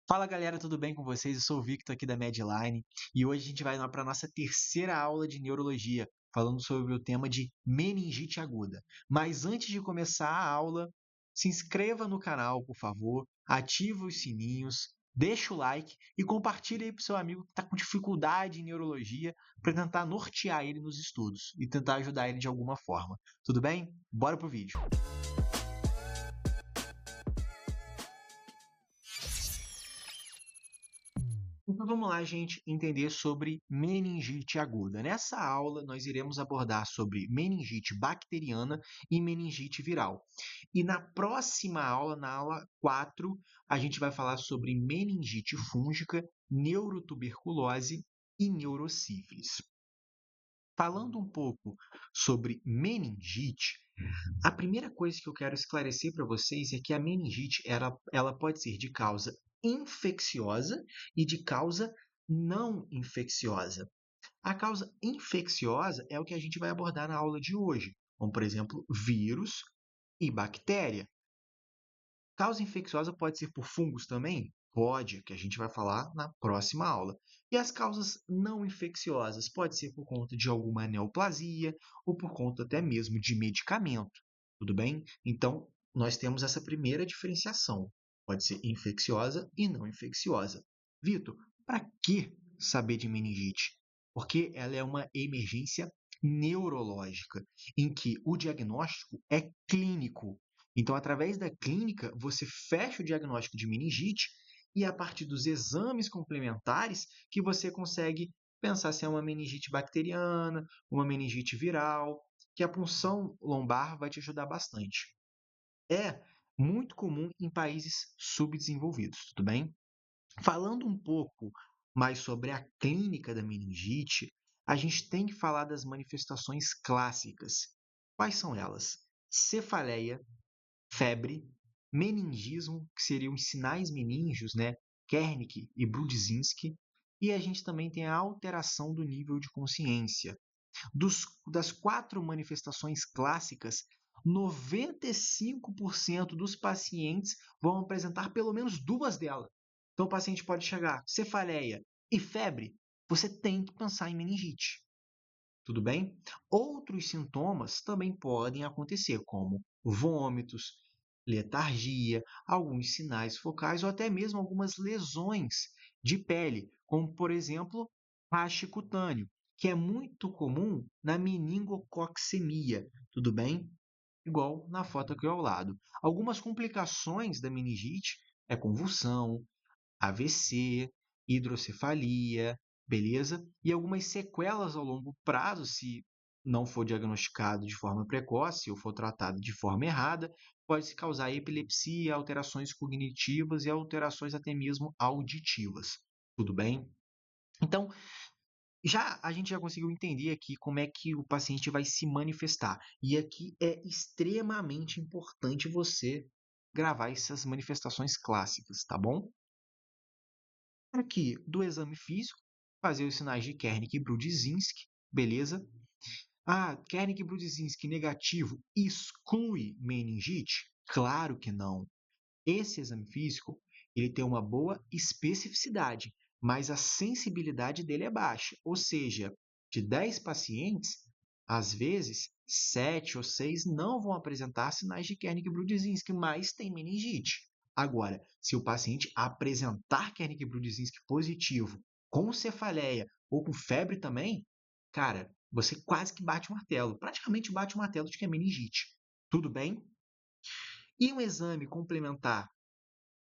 Fala galera, tudo bem com vocês? Eu sou o Victor aqui da Medline e hoje a gente vai para a nossa terceira aula de neurologia, falando sobre o tema de meningite aguda. Mas antes de começar a aula, se inscreva no canal, por favor, ative os sininhos, deixa o like e compartilhe aí para o seu amigo que está com dificuldade em neurologia para tentar nortear ele nos estudos e tentar ajudar ele de alguma forma. Tudo bem? Bora pro vídeo! Então vamos lá, gente, entender sobre meningite aguda. Nessa aula, nós iremos abordar sobre meningite bacteriana e meningite viral. E na próxima aula, na aula 4, a gente vai falar sobre meningite fúngica, neurotuberculose e neurosífilis. Falando um pouco sobre meningite, a primeira coisa que eu quero esclarecer para vocês é que a meningite ela pode ser de causa infecciosa e de causa não infecciosa. A causa infecciosa é o que a gente vai abordar na aula de hoje, como, por exemplo, vírus e bactéria. Causa infecciosa pode ser por fungos também? Pode, que a gente vai falar na próxima aula. E as causas não infecciosas pode ser por conta de alguma neoplasia ou por conta até mesmo de medicamento, tudo bem? Então, nós temos essa primeira diferenciação. Pode ser infecciosa e não infecciosa. Vitor, para que saber de meningite? Porque ela é uma emergência neurológica, em que o diagnóstico é clínico. Então, através da clínica, você fecha o diagnóstico de meningite e a partir dos exames complementares que você consegue pensar se é uma meningite bacteriana, uma meningite viral, que a punção lombar vai te ajudar bastante. É muito comum em países subdesenvolvidos, tudo bem? Falando um pouco mais sobre a clínica da meningite, a gente tem que falar das manifestações clássicas. Quais são elas? Cefaleia, febre, meningismo, que seriam os sinais meníngeos, né? Kernicke e Brudzinski, e a gente também tem a alteração do nível de consciência. Das quatro manifestações clássicas, 95% dos pacientes vão apresentar pelo menos duas delas. Então, o paciente pode chegar cefaleia e febre, você tem que pensar em meningite. Tudo bem? Outros sintomas também podem acontecer, como vômitos, letargia, alguns sinais focais ou até mesmo algumas lesões de pele, como por exemplo, rache cutâneo, que é muito comum na meningococcemia, tudo bem? Igual na foto aqui ao lado. Algumas complicações da meningite é convulsão, AVC, hidrocefalia, beleza? E algumas sequelas ao longo prazo, se não for diagnosticado de forma precoce ou for tratado de forma errada, pode causar epilepsia, alterações cognitivas e alterações até mesmo auditivas. Tudo bem? Então, já a gente já conseguiu entender aqui como é que o paciente vai se manifestar. E aqui é extremamente importante você gravar essas manifestações clássicas, tá bom? Aqui, do exame físico, fazer os sinais de Kernicke e Brudzinski, beleza? Ah, Kernicke e Brudzinski negativo exclui meningite? Claro que não. Esse exame físico, ele tem uma boa especificidade, mas a sensibilidade dele é baixa. Ou seja, de 10 pacientes, às vezes, 7 ou 6 não vão apresentar sinais de Kernicke e Brudzinski, mas tem meningite. Agora, se o paciente apresentar Kernicke e Brudzinski positivo, com cefaleia ou com febre também, cara, você quase que bate o martelo, praticamente bate o martelo de que é meningite. Tudo bem? E um exame complementar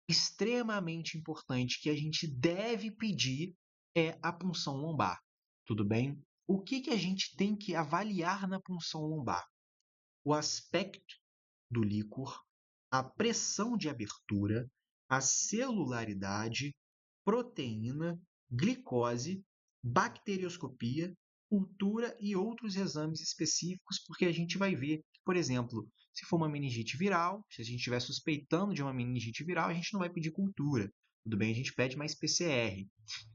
extremamente importante que a gente deve pedir é a punção lombar. Tudo bem? O que, que a gente tem que avaliar na punção lombar? O aspecto do líquor, a pressão de abertura, a celularidade, proteína, glicose, bacterioscopia, cultura e outros exames específicos, porque a gente vai ver que, por exemplo, se for uma meningite viral, se a gente estiver suspeitando de uma meningite viral, a gente não vai pedir cultura. Tudo bem, a gente pede mais PCR.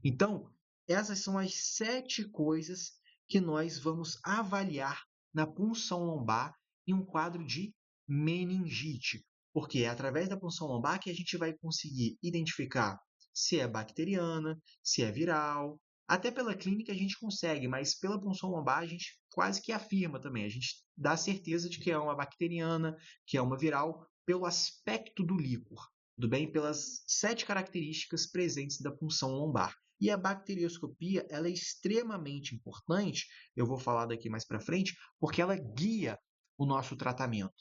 Então, essas são as 7 coisas que nós vamos avaliar na punção lombar em um quadro de meningite, porque é através da punção lombar que a gente vai conseguir identificar se é bacteriana, se é viral. Até pela clínica a gente consegue, mas pela punção lombar a gente quase que afirma também. A gente dá certeza de que é uma bacteriana, que é uma viral, pelo aspecto do líquor, tudo bem? Pelas 7 características presentes da punção lombar. E a bacterioscopia, ela é extremamente importante, eu vou falar daqui mais para frente, porque ela guia o nosso tratamento,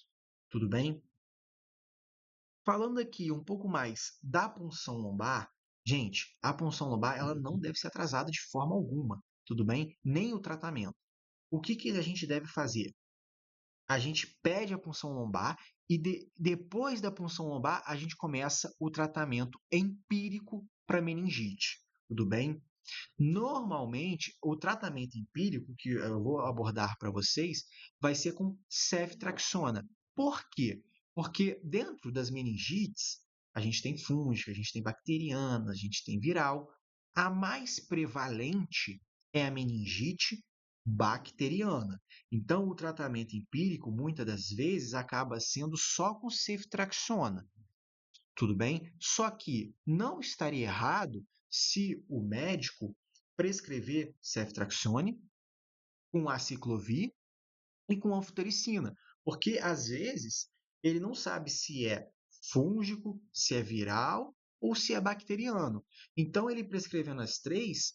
tudo bem? Falando aqui um pouco mais da punção lombar, gente, a punção lombar ela não deve ser atrasada de forma alguma, tudo bem? Nem o tratamento. O que que a gente deve fazer? A gente pede a punção lombar e depois da punção lombar a gente começa o tratamento empírico para meningite, tudo bem? Normalmente, o tratamento empírico que eu vou abordar para vocês vai ser com ceftriaxona. Por quê? Porque dentro das meningites, a gente tem fúngica, a gente tem bacteriana, a gente tem viral. A mais prevalente é a meningite bacteriana. Então, o tratamento empírico, muitas das vezes, acaba sendo só com ceftriaxona. Tudo bem? Só que não estaria errado se o médico prescrever ceftriaxone com aciclovir e com anfotericina, porque às vezes ele não sabe se é fúngico, se é viral ou se é bacteriano. Então ele prescrevendo as três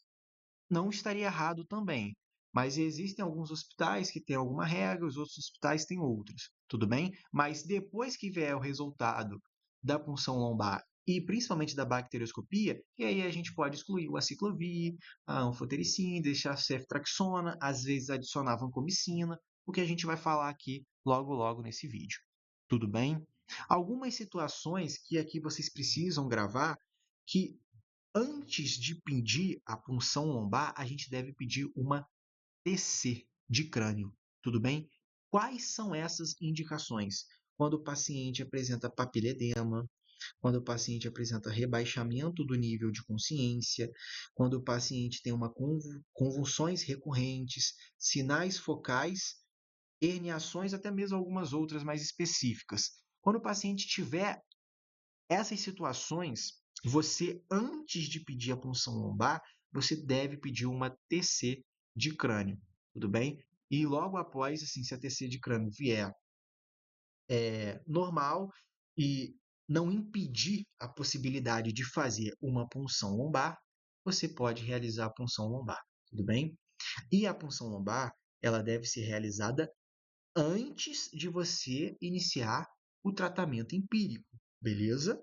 não estaria errado também. Mas existem alguns hospitais que têm alguma regra, os outros hospitais têm outras, tudo bem? Mas depois que vier o resultado da punção lombar e principalmente da bacterioscopia, e aí a gente pode excluir o aciclovir, a anfotericina, deixar a ceftriaxona, às vezes adicionar vancomicina, o que a gente vai falar aqui logo logo nesse vídeo. Tudo bem? Algumas situações que aqui vocês precisam gravar que antes de pedir a punção lombar, a gente deve pedir uma TC de crânio, tudo bem? Quais são essas indicações? Quando o paciente apresenta papiledema, quando o paciente apresenta rebaixamento do nível de consciência, quando o paciente tem convulsões recorrentes, sinais focais, herniações, até mesmo algumas outras mais específicas. Quando o paciente tiver essas situações, você, antes de pedir a punção lombar, você deve pedir uma TC de crânio, tudo bem? E logo após, assim, se a TC de crânio vier normal e não impedir a possibilidade de fazer uma punção lombar, você pode realizar a punção lombar, tudo bem? E a punção lombar, ela deve ser realizada antes de você iniciar o tratamento empírico, beleza?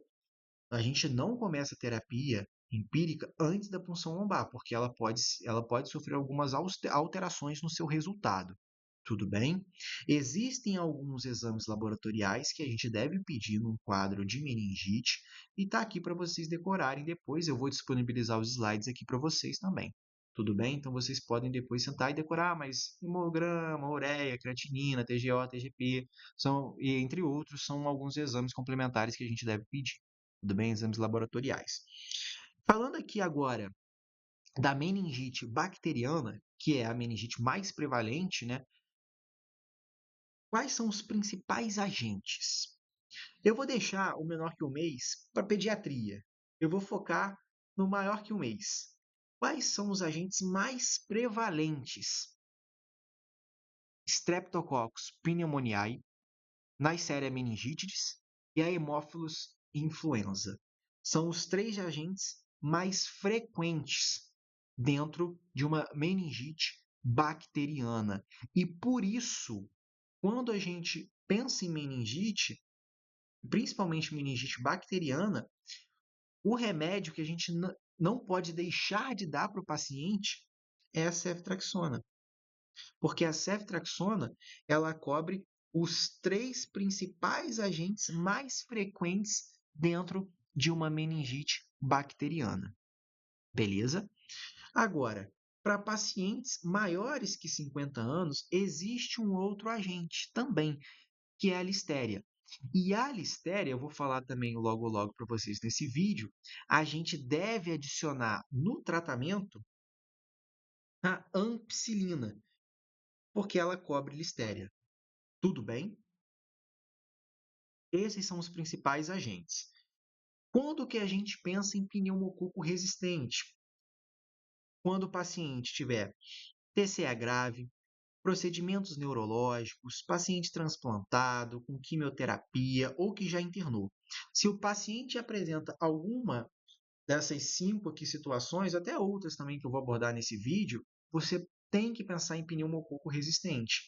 A gente não começa a terapia empírica antes da punção lombar, porque ela pode sofrer algumas alterações no seu resultado. Tudo bem? Existem alguns exames laboratoriais que a gente deve pedir num quadro de meningite e está aqui para vocês decorarem depois. Eu vou disponibilizar os slides aqui para vocês também. Tudo bem? Então vocês podem depois sentar e decorar, mas hemograma, ureia, creatinina, TGO, TGP, e entre outros, são alguns exames complementares que a gente deve pedir. Tudo bem? Exames laboratoriais. Falando aqui agora da meningite bacteriana, que é a meningite mais prevalente, né? Quais são os principais agentes? Eu vou deixar o menor que um mês para pediatria. Eu vou focar no maior que um mês. Quais são os agentes mais prevalentes? Streptococcus pneumoniae, Neisseria meningitidis e a Haemophilus influenza. São os 3 agentes mais frequentes dentro de uma meningite bacteriana. E por isso, quando a gente pensa em meningite, principalmente meningite bacteriana, o remédio que a gente não pode deixar de dar para o paciente é a ceftriaxona. Porque a ceftriaxona, ela cobre os 3 principais agentes mais frequentes dentro de uma meningite bacteriana. Beleza? Agora, para pacientes maiores que 50 anos, existe um outro agente também, que é a listéria. E a listéria, eu vou falar também logo logo para vocês nesse vídeo, a gente deve adicionar no tratamento a ampicilina, porque ela cobre listéria. Tudo bem? Esses são os principais agentes. Quando que a gente pensa em pneumococo resistente? Quando o paciente tiver TCA grave, procedimentos neurológicos, paciente transplantado, com quimioterapia ou que já internou. Se o paciente apresenta alguma dessas 5 aqui situações, até outras também que eu vou abordar nesse vídeo, você tem que pensar em pneumococo resistente.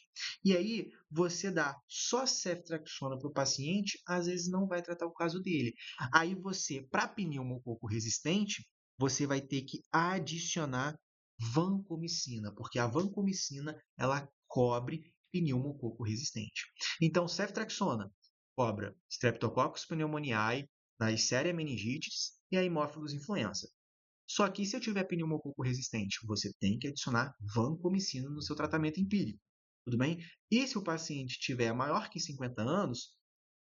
E aí, você dá só ceftriaxona para o paciente, às vezes não vai tratar o caso dele. Aí você, para pneumococo resistente, você vai ter que adicionar vancomicina, porque a vancomicina, ela cobre pneumococo resistente. Então, ceftriaxona cobra Streptococcus pneumoniae, Neisseria meningitis e a Haemophilus influenza. Só que se eu tiver pneumococo resistente, você tem que adicionar vancomicina no seu tratamento empírico, tudo bem? E se o paciente tiver maior que 50 anos,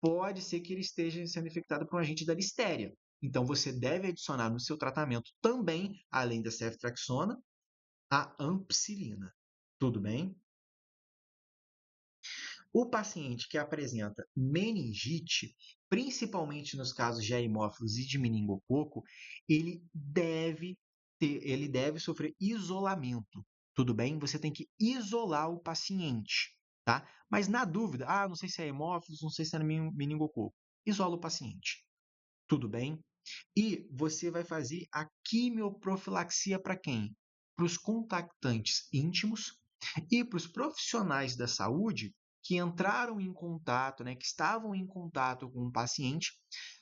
pode ser que ele esteja sendo infectado por um agente da listéria. Então você deve adicionar no seu tratamento também, além da ceftriaxona, a ampicilina. Tudo bem? O paciente que apresenta meningite, principalmente nos casos de haemófilos e de meningococo, ele deve sofrer isolamento. Tudo bem? Você tem que isolar o paciente, tá? Mas na dúvida, não sei se é hemófilos, não sei se é meningococo. Isola o paciente. Tudo bem? E você vai fazer a quimioprofilaxia para quem? Para os contactantes íntimos e para os profissionais da saúde que entraram em contato, né, que estavam em contato com o paciente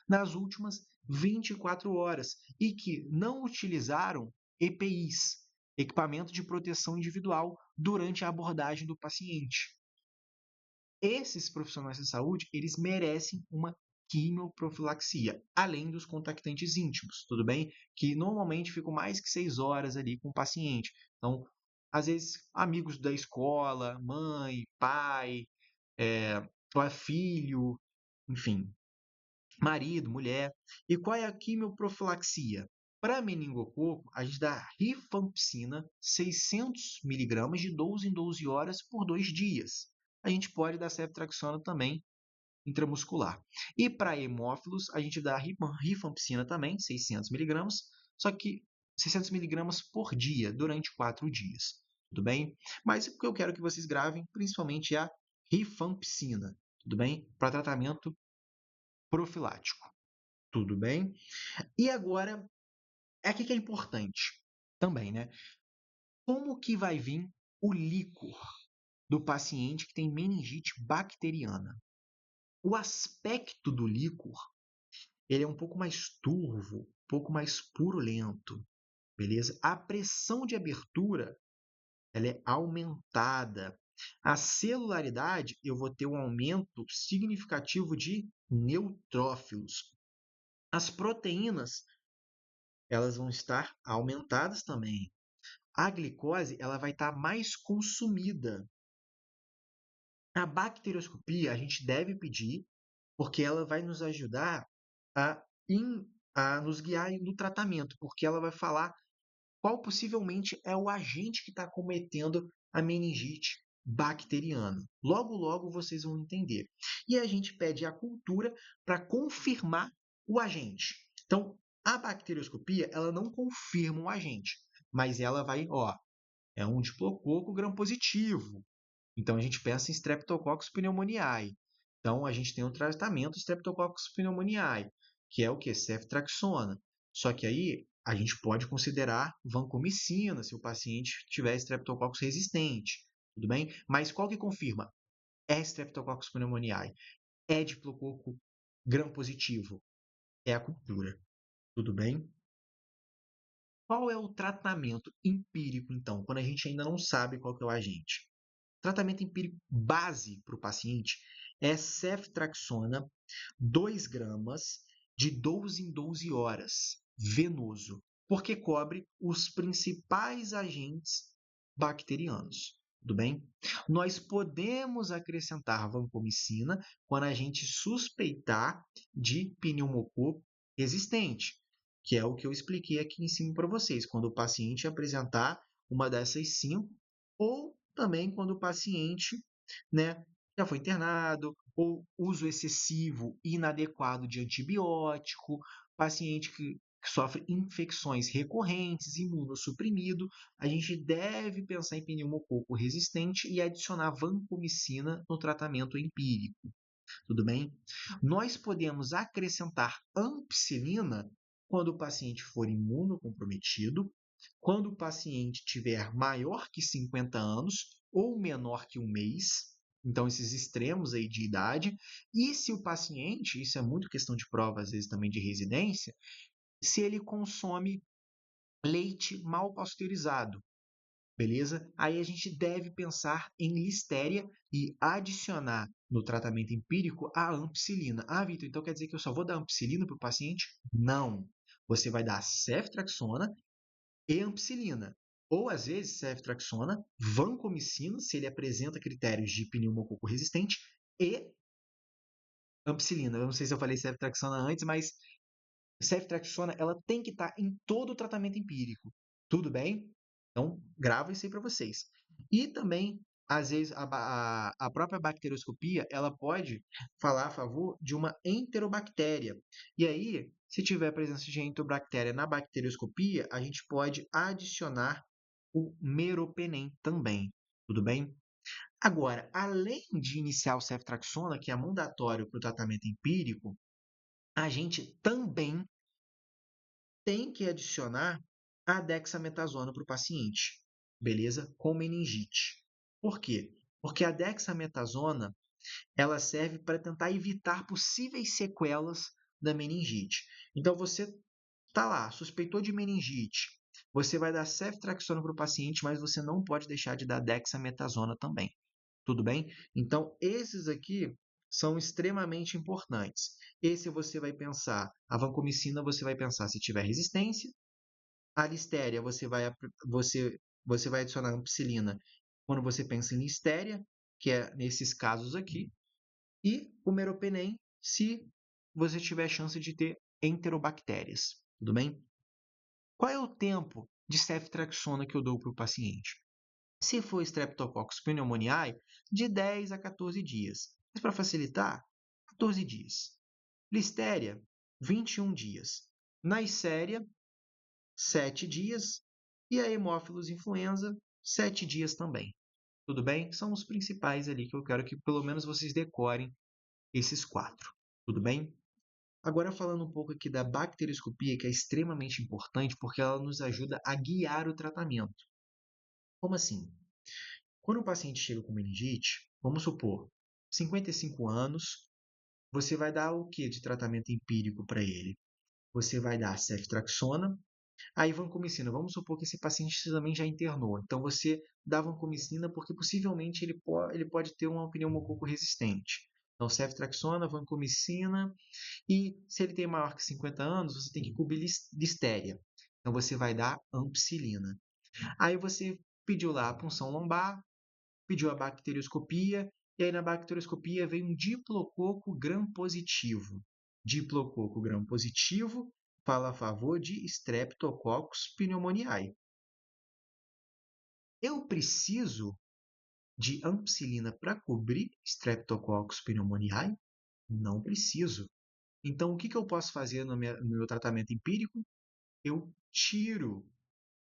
nas últimas 24 horas e que não utilizaram EPIs, equipamento de proteção individual, durante a abordagem do paciente. Esses profissionais de saúde, eles merecem uma quimioprofilaxia, além dos contactantes íntimos, tudo bem? Que normalmente ficam mais que 6 horas ali com o paciente. Então, às vezes, amigos da escola, mãe, pai, filho, enfim, marido, mulher. E qual é a quimioprofilaxia? Para meningococo, a gente dá rifampicina, 600 miligramas de 12 em 12 horas por 2 dias. A gente pode dar ceftriaxona também intramuscular. E para hemófilos, a gente dá rifampicina também, 600 miligramas, só que 600 miligramas por dia, durante 4 dias. Tudo bem? Mas o que eu quero que vocês gravem, principalmente, é a rifampicina. Tudo bem? Para tratamento profilático. Tudo bem? E agora, é aqui que é importante também, né? Como que vai vir o líquor do paciente que tem meningite bacteriana? O aspecto do líquor, ele é um pouco mais turvo, um pouco mais purulento, beleza? A pressão de abertura, ela é aumentada. A celularidade, eu vou ter um aumento significativo de neutrófilos. As proteínas, elas vão estar aumentadas também. A glicose, ela vai estar mais consumida. A bacterioscopia, a gente deve pedir, porque ela vai nos ajudar a, a nos guiar no tratamento, porque ela vai falar qual possivelmente é o agente que está cometendo a meningite bacteriana. Logo, logo vocês vão entender. E a gente pede a cultura para confirmar o agente. Então, a bacterioscopia, ela não confirma o agente, mas ela vai, é um diplococo gram-positivo. Então, a gente pensa em Streptococcus pneumoniae. Então, a gente tem um tratamento Streptococcus pneumoniae, que é o que? Ceftriaxona. Só que aí, a gente pode considerar vancomicina se o paciente tiver Streptococcus resistente, tudo bem? Mas qual que confirma? É Streptococcus pneumoniae. É diplococo gram-positivo. É a cultura, tudo bem? Qual é o tratamento empírico, então, quando a gente ainda não sabe qual que é o agente? Tratamento empírico base para o paciente é ceftriaxona, 2 gramas, de 12 em 12 horas, venoso, porque cobre os principais agentes bacterianos. Tudo bem? Nós podemos acrescentar vancomicina quando a gente suspeitar de pneumococo resistente, que é o que eu expliquei aqui em cima para vocês. Quando o paciente apresentar uma dessas 5, ou também quando o paciente, né, já foi internado, ou uso excessivo e inadequado de antibiótico, paciente que sofre infecções recorrentes, imunossuprimido, a gente deve pensar em pneumococo resistente e adicionar vancomicina no tratamento empírico. Tudo bem? Nós podemos acrescentar ampicilina quando o paciente for imunocomprometido, quando o paciente tiver maior que 50 anos ou menor que um mês, então esses extremos aí de idade, e se o paciente, isso é muito questão de prova, às vezes também de residência, se ele consome leite mal pasteurizado, beleza? Aí a gente deve pensar em listéria e adicionar no tratamento empírico a ampicilina. Ah, Vitor, então quer dizer que eu só vou dar ampicilina para o paciente? Não. Você vai dar ceftriaxona e ampicilina. Ou, às vezes, ceftriaxona, vancomicina, se ele apresenta critérios de pneumococo resistente, e ampicilina. Eu não sei se eu falei ceftriaxona antes, mas ceftriaxona ela tem que estar em todo o tratamento empírico. Tudo bem? Então, grava isso aí para vocês. E também, às vezes, a própria bacterioscopia ela pode falar a favor de uma enterobactéria. E aí, se tiver presença de enterobactéria na bacterioscopia, a gente pode adicionar o meropenem também. Tudo bem? Agora, além de iniciar o ceftriaxona, que é mandatório para o tratamento empírico, a gente também tem que adicionar a dexametasona para o paciente, beleza? Com meningite. Por quê? Porque a dexametasona ela serve para tentar evitar possíveis sequelas da meningite. Então você tá lá, suspeitou de meningite, você vai dar ceftriaxona para o paciente, mas você não pode deixar de dar dexametasona também. Tudo bem? Então, esses aqui são extremamente importantes. Esse você vai pensar, a vancomicina você vai pensar se tiver resistência, a listéria você vai adicionar ampicilina quando você pensa em listéria, que é nesses casos aqui, e o meropenem se você tiver chance de ter enterobactérias. Tudo bem? Qual é o tempo de ceftriaxona que eu dou para o paciente? Se for Streptococcus pneumoniae, de 10 a 14 dias. Mas para facilitar, 14 dias. Listéria, 21 dias. Neisseria, 7 dias. E a Haemophilus influenza, 7 dias também. Tudo bem? São os principais ali que eu quero que pelo menos vocês decorem esses quatro. Tudo bem? Agora falando um pouco aqui da bacterioscopia, que é extremamente importante porque ela nos ajuda a guiar o tratamento. Como assim? Quando o paciente chega com meningite, vamos supor, 55 anos, você vai dar o que de tratamento empírico para ele? Você vai dar ceftriaxona, aí vancomicina. Vamos supor que esse paciente também já internou. Então você dá vancomicina porque possivelmente ele pode ter um pneumococo resistente. Então ceftriaxona, vancomicina e se ele tem maior que 50 anos, você tem que cobrir listéria. Então você vai dar ampicilina. Aí você pediu lá a punção lombar, pediu a bacterioscopia, e aí na bacterioscopia veio um diplococo gram-positivo. Diplococo gram-positivo fala a favor de Streptococcus pneumoniae. Eu preciso de ampicilina para cobrir Streptococcus pneumoniae? Não preciso. Então, o que eu posso fazer no meu tratamento empírico? Eu tiro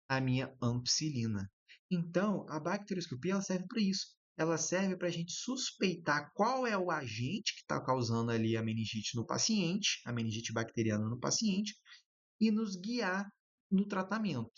a minha ampicilina. Então, a bacterioscopia ela serve para isso. Ela serve para a gente suspeitar qual é o agente que está causando ali a meningite no paciente, a meningite bacteriana no paciente, e nos guiar no tratamento.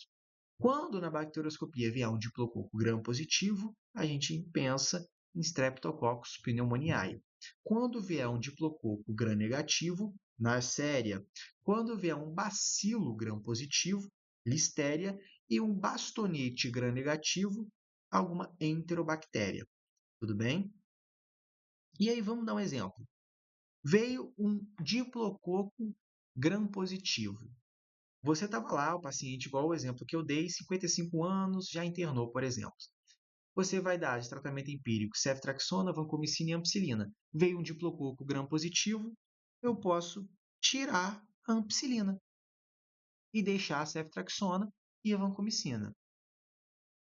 Quando na bacterioscopia vier um diplococo gram-positivo, a gente pensa em Streptococcus pneumoniae. Quando vier um diplococo gram-negativo, Neisseria. Quando vier um bacilo gram-positivo, Listéria. E um bastonete gram-negativo, alguma enterobactéria. Tudo bem? E aí vamos dar um exemplo. Veio um diplococo gram-positivo. Você estava lá, o paciente, igual o exemplo que eu dei, 55 anos, já internou, por exemplo. Você vai dar de tratamento empírico ceftriaxona, vancomicina e ampicilina. Veio um diplococo gram-positivo, eu posso tirar a ampicilina e deixar a ceftriaxona e a vancomicina.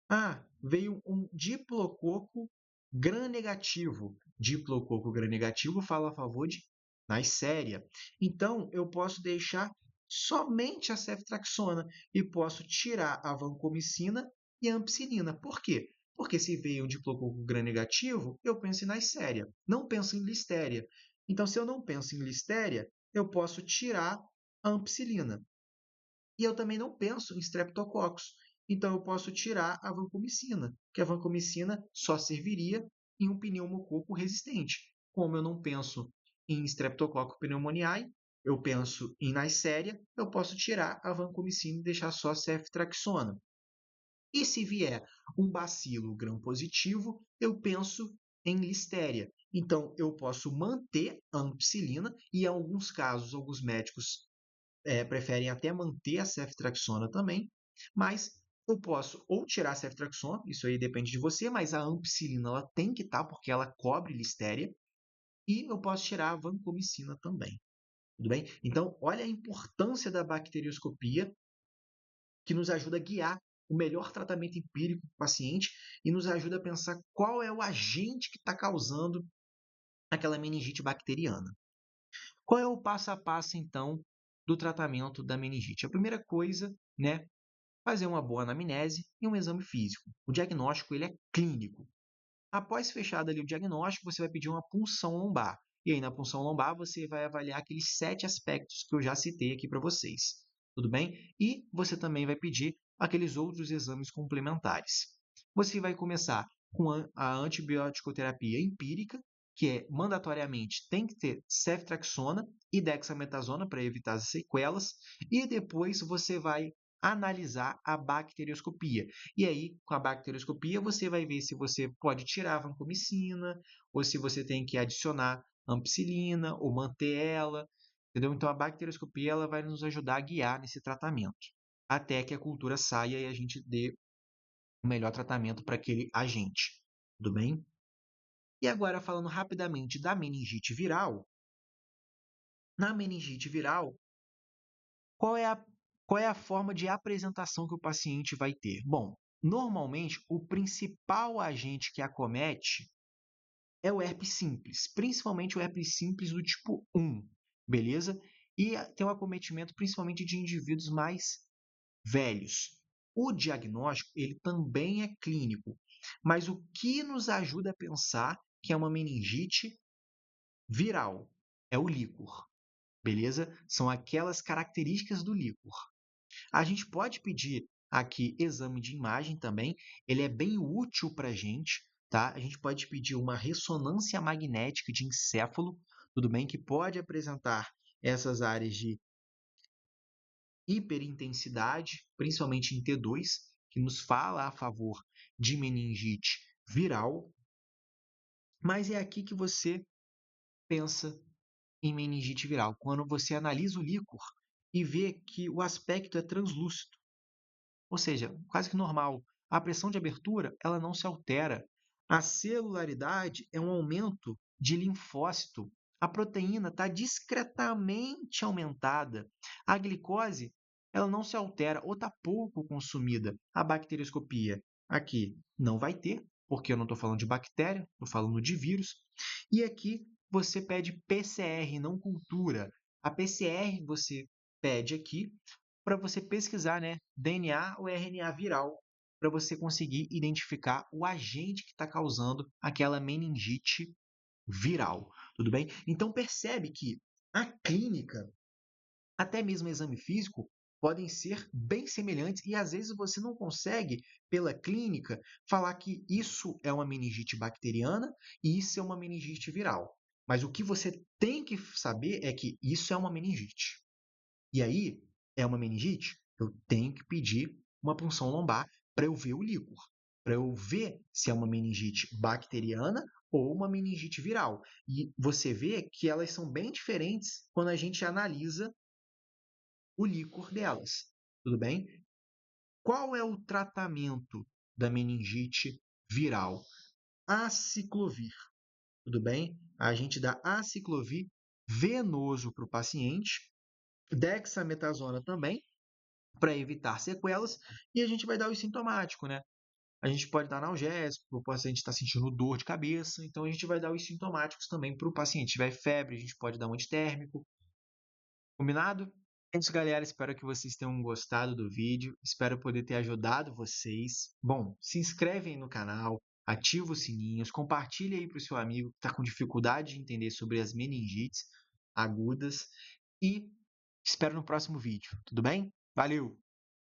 Ah, veio um diplococo gram-negativo. Diplococo gram-negativo fala a favor de Neisseria. Então, eu posso deixar somente a ceftriaxona e posso tirar a vancomicina e a ampicilina. Por quê? Porque se veio um diplococo gram-negativo, eu penso em Neisseria, não penso em Listeria. Então, se eu não penso em Listeria, eu posso tirar a ampicilina. E eu também não penso em Streptococcus. Então, eu posso tirar a vancomicina, que a vancomicina só serviria em um pneumococo resistente. Como eu não penso em Streptococcus pneumoniae, eu penso em Neisseria, eu posso tirar a vancomicina e deixar só ceftriaxona. E se vier um bacilo gram-positivo, eu penso em Listeria. Então, eu posso manter a ampicilina e, em alguns casos, alguns médicos preferem até manter a ceftriaxona também, mas eu posso ou tirar a ceftriaxona, isso aí depende de você, mas a ampicilina ela tem que estar porque ela cobre Listeria, e eu posso tirar a vancomicina também. Tudo bem? Então, olha a importância da bacterioscopia, que nos ajuda a guiar o melhor tratamento empírico para o paciente e nos ajuda a pensar qual é o agente que está causando aquela meningite bacteriana. Qual é o passo a passo, então, do tratamento da meningite? A primeira coisa, né, fazer uma boa anamnese e um exame físico. O diagnóstico ele é clínico. Após fechado ali o diagnóstico, você vai pedir uma punção lombar. E aí, na punção lombar, você vai avaliar aqueles 7 aspectos que eu já citei aqui para vocês. Tudo bem? E você também vai pedir aqueles outros exames complementares. Você vai começar com a antibiótico-terapia empírica, que é mandatoriamente tem que ter ceftriaxona e dexametasona para evitar as sequelas, e depois você vai analisar a bacterioscopia. E aí, com a bacterioscopia, você vai ver se você pode tirar a vancomicina, ou se você tem que adicionar ampicilina, ou manter ela, entendeu? Então, a bacterioscopia ela vai nos ajudar a guiar nesse tratamento, até que a cultura saia e a gente dê o melhor tratamento para aquele agente. Tudo bem? E agora, falando rapidamente da meningite viral, na meningite viral, qual é a forma de apresentação que o paciente vai ter? Bom, normalmente o principal agente que acomete é o herpes simples, principalmente o herpes simples do tipo 1, beleza? E tem o acometimento principalmente de indivíduos mais velhos. O diagnóstico, ele também é clínico, mas o que nos ajuda a pensar que é uma meningite viral é o líquor, beleza? São aquelas características do líquor. A gente pode pedir aqui exame de imagem também, ele é bem útil para a gente, tá? A gente pode pedir uma ressonância magnética de encéfalo, tudo bem? Que pode apresentar essas áreas de hiperintensidade, principalmente em T2, que nos fala a favor de meningite viral, mas é aqui que você pensa em meningite viral, quando você analisa o líquor e vê que o aspecto é translúcido. Ou seja, quase que normal. A pressão de abertura ela não se altera. A celularidade é um aumento de linfócito. A proteína está discretamente aumentada. A glicose ela não se altera ou está pouco consumida. A bacterioscopia aqui não vai ter, porque eu não estou falando de bactéria, estou falando de vírus. E aqui você pede PCR, não cultura. A PCR você pede aqui para você pesquisar, né, DNA ou RNA viral, para você conseguir identificar o agente que está causando aquela meningite viral, tudo bem? Então percebe que a clínica, até mesmo o exame físico, podem ser bem semelhantes e às vezes você não consegue, pela clínica, falar que isso é uma meningite bacteriana e isso é uma meningite viral. Mas o que você tem que saber é que isso é uma meningite. E aí, é uma meningite? Eu tenho que pedir uma punção lombar para eu ver o líquor, para eu ver se é uma meningite bacteriana ou uma meningite viral. E você vê que elas são bem diferentes quando a gente analisa o líquor delas. Tudo bem? Qual é o tratamento da meningite viral? Aciclovir. Tudo bem? A gente dá aciclovir venoso para o paciente, dexametasona também, para evitar sequelas, e a gente vai dar o sintomático, né? A gente pode dar analgésico, o paciente está sentindo dor de cabeça, então a gente vai dar os sintomáticos também para o paciente. Se tiver febre, a gente pode dar um antitérmico. Combinado? É isso, galera. Espero que vocês tenham gostado do vídeo. Espero poder ter ajudado vocês. Bom, se inscreve aí no canal, ativa os sininhos, compartilha aí para o seu amigo que está com dificuldade de entender sobre as meningites agudas e espero no próximo vídeo. Tudo bem? Valeu!